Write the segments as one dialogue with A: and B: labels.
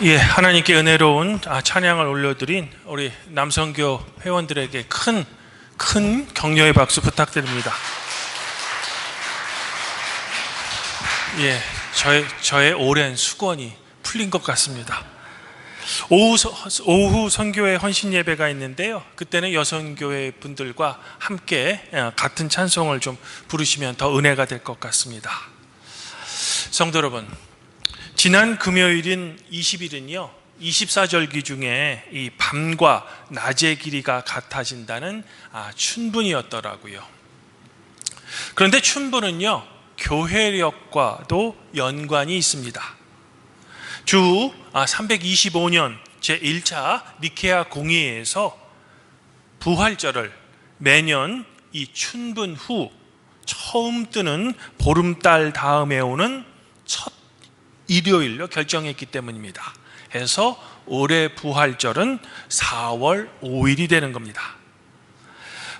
A: 예, 하나님께 은혜로운 찬양을 올려드린 우리 남성교 회원들에게 큰 격려의 박수 부탁드립니다. 예, 저의 오랜 수건이 풀린 것 같습니다. 오후 선교회 헌신 예배가 있는데요. 그때는 여성교회 분들과 함께 같은 찬송을 좀 부르시면 더 은혜가 될 것 같습니다. 성도 여러분, 지난 금요일인 20일은요 24절기 중에 이 밤과 낮의 길이가 같아진다는 춘분이었더라고요. 그런데 춘분은요 교회력과도 연관이 있습니다. 주 325년 제1차 니케아 공의회에서 부활절을 매년 이 춘분 후 처음 뜨는 보름달 다음에 오는 첫 일요일로 결정했기 때문입니다. 해서 올해 부활절은 4월 5일이 되는 겁니다.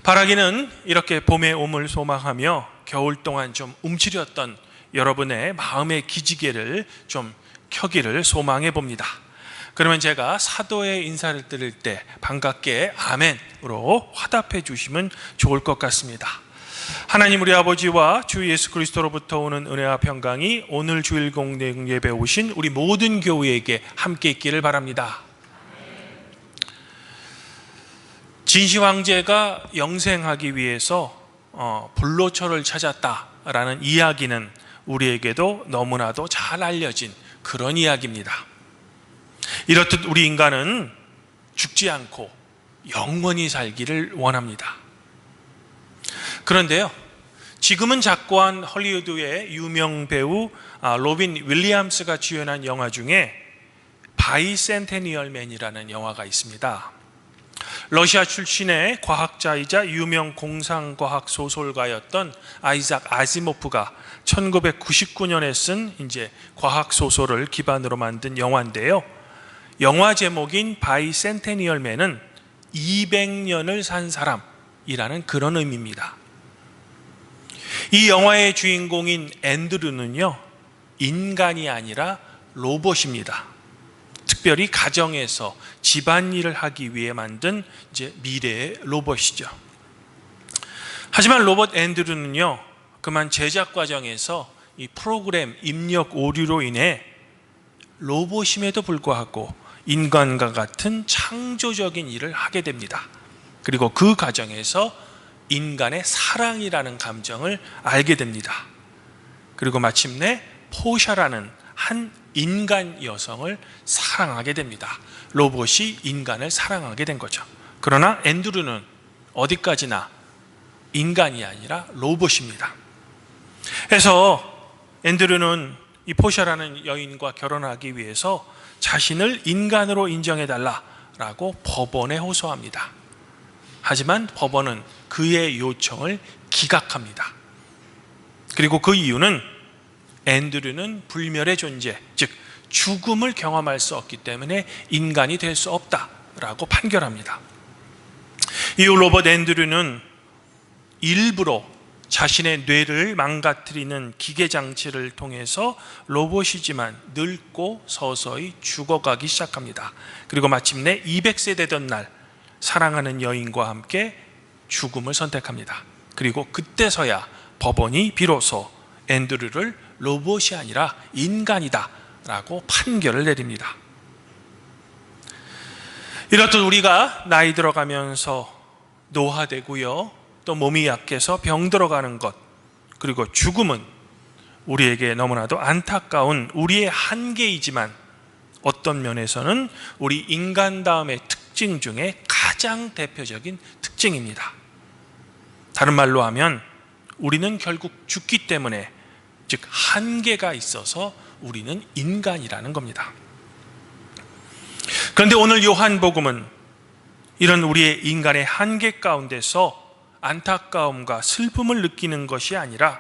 A: 바라기는 이렇게 봄의 오물 소망하며 겨울 동안 좀 움츠렸던 여러분의 마음의 기지개를 좀 켜기를 소망해 봅니다. 그러면 제가 사도의 인사를 드릴 때 반갑게 아멘으로 화답해 주시면 좋을 것 같습니다. 하나님 우리 아버지와 주 예수 그리스도로부터 오는 은혜와 평강이 오늘 주일 공동 예배 오신 우리 모든 교우에게 함께 있기를 바랍니다. 진시 황제가 영생하기 위해서 불로초를 찾았다라는 이야기는 우리에게도 너무나도 잘 알려진 그런 이야기입니다. 이렇듯 우리 인간은 죽지 않고 영원히 살기를 원합니다. 그런데요, 지금은 작고한 헐리우드의 유명 배우 로빈 윌리엄스가 주연한 영화 중에 바이센테니얼 맨이라는 영화가 있습니다. 러시아 출신의 과학자이자 유명 공상과학 소설가였던 아이작 아시모프가 1999년에 쓴 과학 소설을 기반으로 만든 영화인데요. 영화 제목인 바이센테니얼 맨은 200년을 산 사람이라는 그런 의미입니다. 이 영화의 주인공인 앤드류는요 인간이 아니라 로봇입니다. 특별히 가정에서 집안일을 하기 위해 만든 미래의 로봇이죠. 하지만 로봇 앤드류는요 그만 제작 과정에서 이 프로그램 입력 오류로 인해 로봇임에도 불구하고 인간과 같은 창조적인 일을 하게 됩니다. 그리고 그 과정에서 인간의 사랑이라는 감정을 알게 됩니다. 그리고 마침내 포샤라는 한 인간 여성을 사랑하게 됩니다. 로봇이 인간을 사랑하게 된 거죠. 그러나 앤드류는 어디까지나 인간이 아니라 로봇입니다. 그래서 앤드류는 이 포샤라는 여인과 결혼하기 위해서 자신을 인간으로 인정해달라라고 법원에 호소합니다. 하지만 법원은 그의 요청을 기각합니다. 그리고 그 이유는 앤드류는 불멸의 존재, 즉 죽음을 경험할 수 없기 때문에 인간이 될 수 없다라고 판결합니다. 이후 로봇 앤드류는 일부러 자신의 뇌를 망가뜨리는 기계장치를 통해서 로봇이지만 늙고 서서히 죽어가기 시작합니다. 그리고 마침내 200세 되던 날 사랑하는 여인과 함께 죽음을 선택합니다. 그리고 그때서야 법원이 비로소 앤드류를 로봇이 아니라 인간이다 라고 판결을 내립니다. 이렇듯 우리가 나이 들어가면서 노화되고요 또 몸이 약해서 병들어가는 것, 그리고 죽음은 우리에게 너무나도 안타까운 우리의 한계이지만 어떤 면에서는 우리 인간다움의 특징 중에 가장 대표적인 특징입니다. 다른 말로 하면 우리는 결국 죽기 때문에, 즉 한계가 있어서 우리는 인간이라는 겁니다. 그런데 오늘 요한복음은 이런 우리의 인간의 한계 가운데서 안타까움과 슬픔을 느끼는 것이 아니라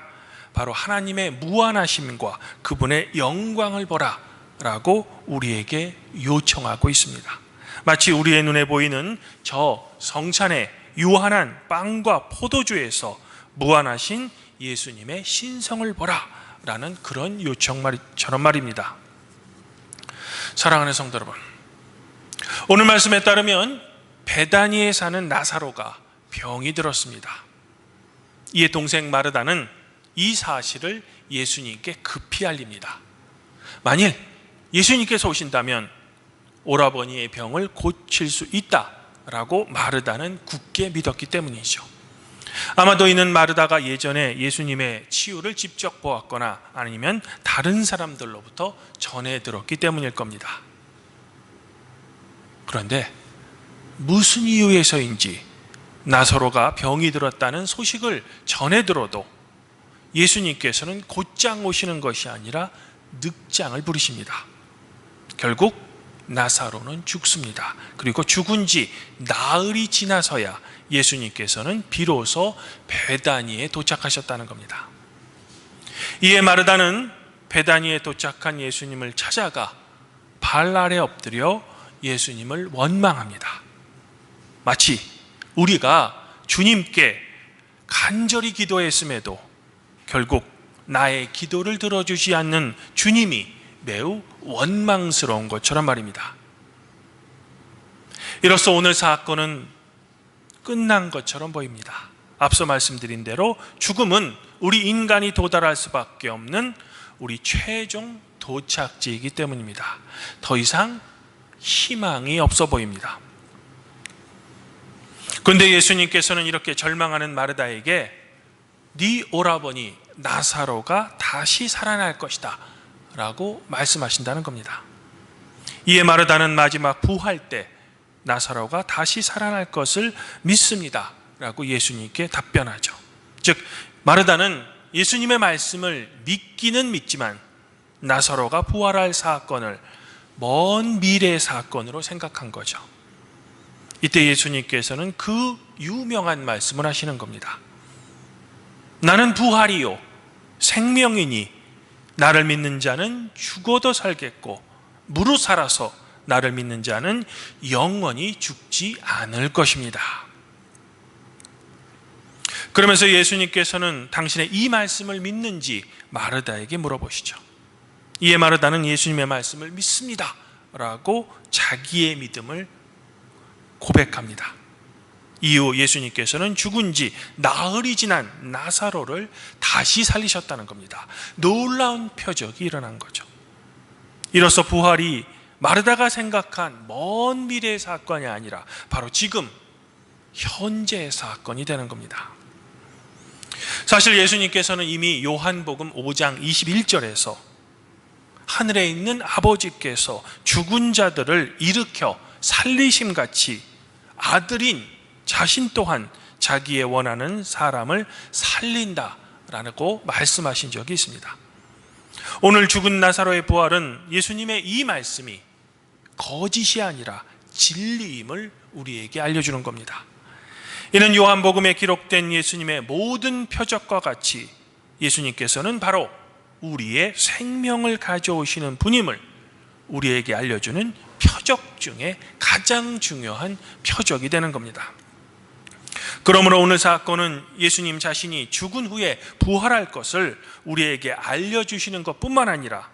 A: 바로 하나님의 무한하심과 그분의 영광을 보라 라고 우리에게 요청하고 있습니다. 마치 우리의 눈에 보이는 저 성찬의 유한한 빵과 포도주에서 무한하신 예수님의 신성을 보라 라는 그런 요청처럼 말입니다. 사랑하는 성도 여러분, 오늘 말씀에 따르면 베다니에 사는 나사로가 병이 들었습니다. 이에 동생 마르다는 이 사실을 예수님께 급히 알립니다. 만일 예수님께서 오신다면 오라버니의 병을 고칠 수 있다라고 마르다는 굳게 믿었기 때문이죠. 아마도 이는 마르다가 예전에 예수님의 치유를 직접 보았거나 아니면 다른 사람들로부터 전해 들었기 때문일 겁니다. 그런데 무슨 이유에서인지 나사로가 병이 들었다는 소식을 전해 들어도 예수님께서는 곧장 오시는 것이 아니라 늑장을 부리십니다. 결국 나사로는 죽습니다. 그리고 죽은 지 나흘이 지나서야 예수님께서는 비로소 베다니에 도착하셨다는 겁니다. 이에 마르다는 베다니에 도착한 예수님을 찾아가 발 아래 엎드려 예수님을 원망합니다. 마치 우리가 주님께 간절히 기도했음에도 결국 나의 기도를 들어주지 않는 주님이 매우 원망스러운 것처럼 말입니다. 이로써 오늘 사건은 끝난 것처럼 보입니다. 앞서 말씀드린 대로 죽음은 우리 인간이 도달할 수밖에 없는 우리 최종 도착지이기 때문입니다. 더 이상 희망이 없어 보입니다. 그런데 예수님께서는 이렇게 절망하는 마르다에게 네 오라버니 나사로가 다시 살아날 것이다 라고 말씀하신다는 겁니다. 이에 마르다는 마지막 부활 때 나사로가 다시 살아날 것을 믿습니다 라고 예수님께 답변하죠. 즉 마르다는 예수님의 말씀을 믿기는 믿지만 나사로가 부활할 사건을 먼 미래의 사건으로 생각한 거죠. 이때 예수님께서는 그 유명한 말씀을 하시는 겁니다. 나는 부활이요 생명이니 나를 믿는 자는 죽어도 살겠고 무릇 살아서 나를 믿는 자는 영원히 죽지 않을 것입니다. 그러면서 예수님께서는 당신의 이 말씀을 믿는지 마르다에게 물어보시죠. 이에 마르다는 예수님의 말씀을 믿습니다 라고 자기의 믿음을 고백합니다. 이후 예수님께서는 죽은 지 나흘이 지난 나사로를 다시 살리셨다는 겁니다. 놀라운 표적이 일어난 거죠. 이로써 부활이 마르다가 생각한 먼 미래의 사건이 아니라 바로 지금 현재의 사건이 되는 겁니다. 사실 예수님께서는 이미 요한복음 5장 21절에서 하늘에 있는 아버지께서 죽은 자들을 일으켜 살리심같이 아들인 자신 또한 자기의 원하는 사람을 살린다라고 말씀하신 적이 있습니다. 오늘 죽은 나사로의 부활은 예수님의 이 말씀이 거짓이 아니라 진리임을 우리에게 알려주는 겁니다. 이는 요한복음에 기록된 예수님의 모든 표적과 같이 예수님께서는 바로 우리의 생명을 가져오시는 분임을 우리에게 알려주는 표적 중에 가장 중요한 표적이 되는 겁니다. 그러므로 오늘 사건은 예수님 자신이 죽은 후에 부활할 것을 우리에게 알려주시는 것뿐만 아니라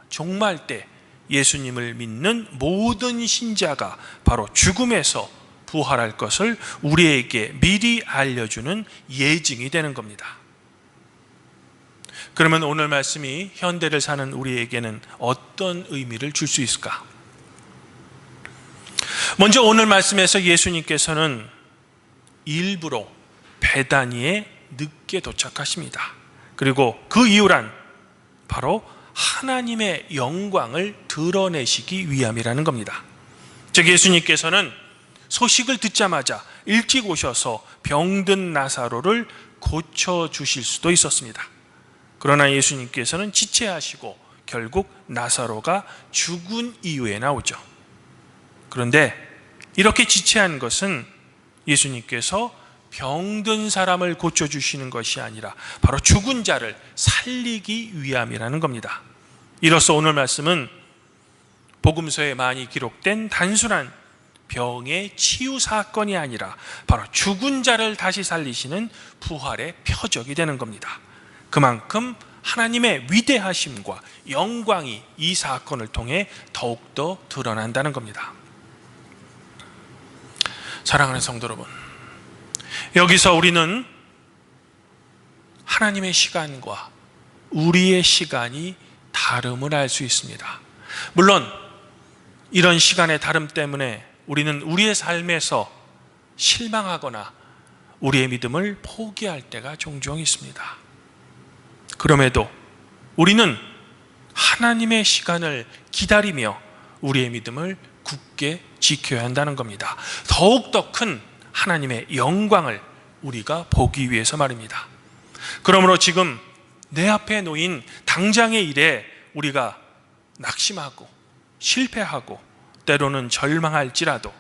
A: 종말 때 예수님을 믿는 모든 신자가 바로 죽음에서 부활할 것을 우리에게 미리 알려주는 예증이 되는 겁니다. 그러면 오늘 말씀이 현대를 사는 우리에게는 어떤 의미를 줄 수 있을까? 먼저 오늘 말씀에서 예수님께서는 일부러 베다니에 늦게 도착하십니다. 그리고 그 이유란 바로 하나님의 영광을 드러내시기 위함이라는 겁니다. 즉 예수님께서는 소식을 듣자마자 일찍 오셔서 병든 나사로를 고쳐주실 수도 있었습니다. 그러나 예수님께서는 지체하시고 결국 나사로가 죽은 이후에 나오죠. 그런데 이렇게 지체한 것은 예수님께서 병든 사람을 고쳐주시는 것이 아니라 바로 죽은 자를 살리기 위함이라는 겁니다. 이로써 오늘 말씀은 복음서에 많이 기록된 단순한 병의 치유 사건이 아니라 바로 죽은 자를 다시 살리시는 부활의 표적이 되는 겁니다. 그만큼 하나님의 위대하심과 영광이 이 사건을 통해 더욱더 드러난다는 겁니다. 사랑하는 성도 여러분, 여기서 우리는 하나님의 시간과 우리의 시간이 다름을 알 수 있습니다. 물론 이런 시간의 다름 때문에 우리는 우리의 삶에서 실망하거나 우리의 믿음을 포기할 때가 종종 있습니다. 그럼에도 우리는 하나님의 시간을 기다리며 우리의 믿음을 굳게 지켜야 한다는 겁니다. 더욱더 큰 하나님의 영광을 우리가 보기 위해서 말입니다. 그러므로 지금 내 앞에 놓인 당장의 일에 우리가 낙심하고 실패하고 때로는 절망할지라도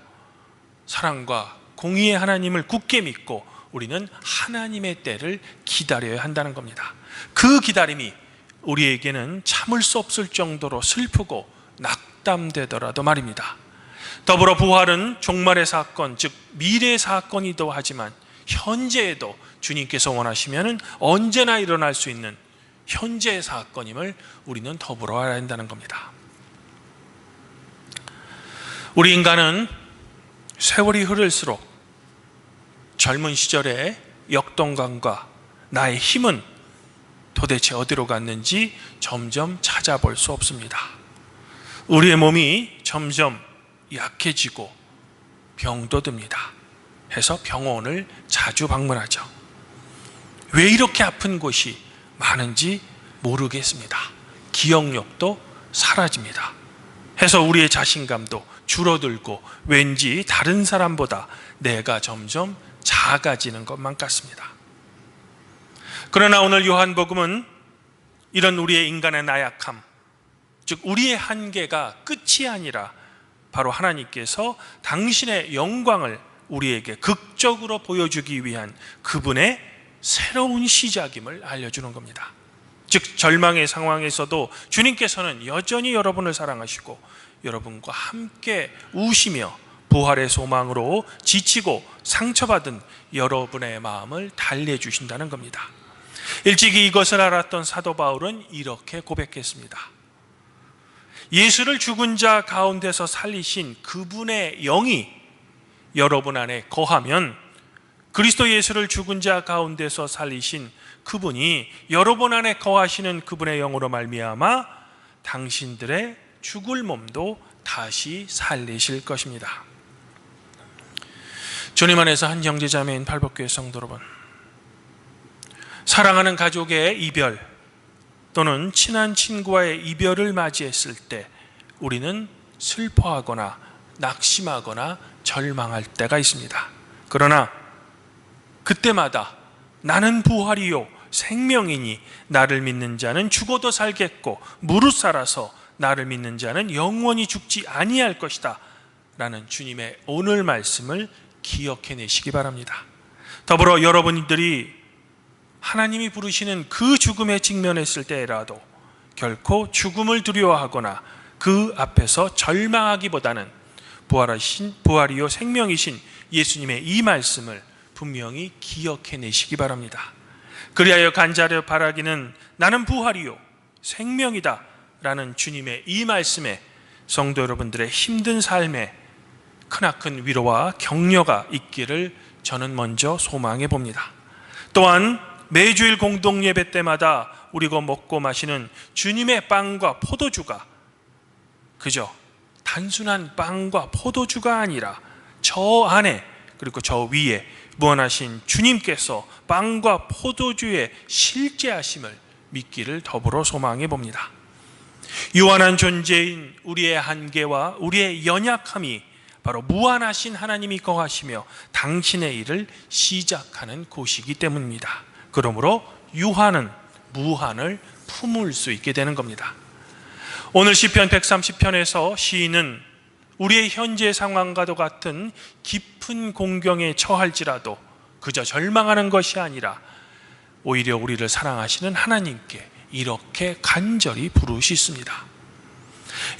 A: 사랑과 공의의 하나님을 굳게 믿고 우리는 하나님의 때를 기다려야 한다는 겁니다. 그 기다림이 우리에게는 참을 수 없을 정도로 슬프고 낙담되더라도 말입니다. 더불어 부활은 종말의 사건, 즉 미래의 사건이기도 하지만 현재에도 주님께서 원하시면 언제나 일어날 수 있는 현재의 사건임을 우리는 더불어 알아야 한다는 겁니다. 우리 인간은 세월이 흐를수록 젊은 시절의 역동감과 나의 힘은 도대체 어디로 갔는지 점점 찾아볼 수 없습니다. 우리의 몸이 점점 약해지고 병도 듭니다. 해서 병원을 자주 방문하죠. 왜 이렇게 아픈 곳이 많은지 모르겠습니다. 기억력도 사라집니다. 해서 우리의 자신감도 줄어들고 왠지 다른 사람보다 내가 점점 작아지는 것만 같습니다. 그러나 오늘 요한복음은 이런 우리의 인간의 나약함, 즉 우리의 한계가 끝이 아니라 바로 하나님께서 당신의 영광을 우리에게 극적으로 보여주기 위한 그분의 새로운 시작임을 알려주는 겁니다. 즉 절망의 상황에서도 주님께서는 여전히 여러분을 사랑하시고 여러분과 함께 우시며 부활의 소망으로 지치고 상처받은 여러분의 마음을 달래주신다는 겁니다. 일찍이 이것을 알았던 사도 바울은 이렇게 고백했습니다. 예수를 죽은 자 가운데서 살리신 그분의 영이 여러분 안에 거하면 그리스도 예수를 죽은 자 가운데서 살리신 그분이 여러분 안에 거하시는 그분의 영으로 말미암아 당신들의 죽을 몸도 다시 살리실 것입니다. 주님 안에서 한 형제자매인 팔복교회 성도 여러분, 사랑하는 가족의 이별 또는 친한 친구와의 이별을 맞이했을 때 우리는 슬퍼하거나 낙심하거나 절망할 때가 있습니다. 그러나 그때마다 나는 부활이요 생명이니 나를 믿는 자는 죽어도 살겠고 무릇 살아서 나를 믿는 자는 영원히 죽지 아니할 것이다 라는 주님의 오늘 말씀을 기억해내시기 바랍니다. 더불어 여러분들이 하나님이 부르시는 그 죽음에 직면했을 때라도 결코 죽음을 두려워하거나 그 앞에서 절망하기보다는 부활이요 생명이신 예수님의 이 말씀을 분명히 기억해내시기 바랍니다. 그리하여 간절히 바라기는 나는 부활이요 생명이다 라는 주님의 이 말씀에 성도 여러분들의 힘든 삶에 크나큰 위로와 격려가 있기를 저는 먼저 소망해 봅니다. 또한 매주일 공동 예배 때마다 우리가 먹고 마시는 주님의 빵과 포도주가 그저 단순한 빵과 포도주가 아니라 저 안에 그리고 저 위에 무한하신 주님께서 빵과 포도주의 실제하심을 믿기를 더불어 소망해 봅니다. 유한한 존재인 우리의 한계와 우리의 연약함이 바로 무한하신 하나님이 거하시며 당신의 일을 시작하는 곳이기 때문입니다. 그러므로 유한은 무한을 품을 수 있게 되는 겁니다. 오늘 시편 130편에서 시인은 우리의 현재 상황과도 같은 깊은 공경에 처할지라도 그저 절망하는 것이 아니라 오히려 우리를 사랑하시는 하나님께 이렇게 간절히 부르짖습니다.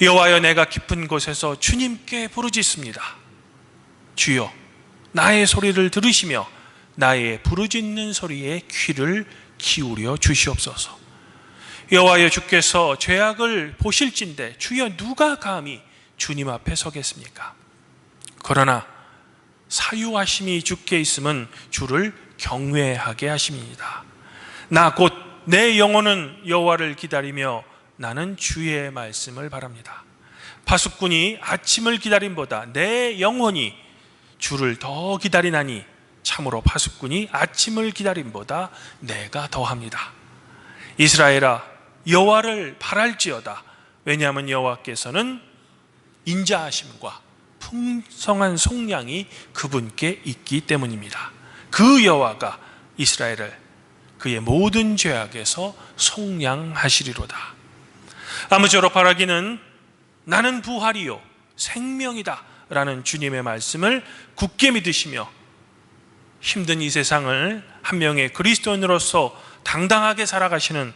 A: 여호와여 내가 깊은 곳에서 주님께 부르짖습니다. 주여 나의 소리를 들으시며 나의 부르짖는 소리에 귀를 기울여 주시옵소서. 여호와여 주께서 죄악을 보실진대 주여 누가 감히 주님 앞에 서겠습니까? 그러나 사유하심이 주께 있음은 주를 경외하게 하심이니이다. 나 곧 내 영혼은 여호와를 기다리며 나는 주의 말씀을 바랍니다. 파수꾼이 아침을 기다림보다 내 영혼이 주를 더 기다리나니 참으로 파수꾼이 아침을 기다림보다 내가 더합니다. 이스라엘아 여호와를 바랄지어다. 왜냐하면 여호와께서는 인자하심과 풍성한 속량이 그분께 있기 때문입니다. 그 여호와가 이스라엘을 그의 모든 죄악에서 속량하시리로다. 아무쪼록 바라기는 나는 부활이요 생명이다 라는 주님의 말씀을 굳게 믿으시며 힘든 이 세상을 한 명의 그리스도인으로서 당당하게 살아가시는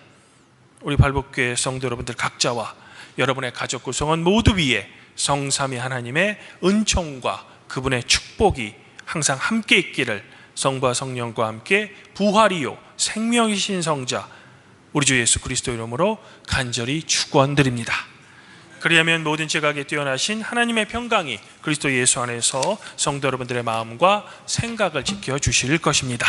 A: 우리 발복교회 성도 여러분들 각자와 여러분의 가족 구성원 모두 위에 성삼위 하나님의 은총과 그분의 축복이 항상 함께 있기를 성부와 성령과 함께 부활이요 생명이신 성자 우리 주 예수 그리스도 이름으로 간절히 축원드립니다. 그리하면 모든 지각에 뛰어나신 하나님의 평강이 그리스도 예수 안에서 성도 여러분들의 마음과 생각을 지켜주실 것입니다.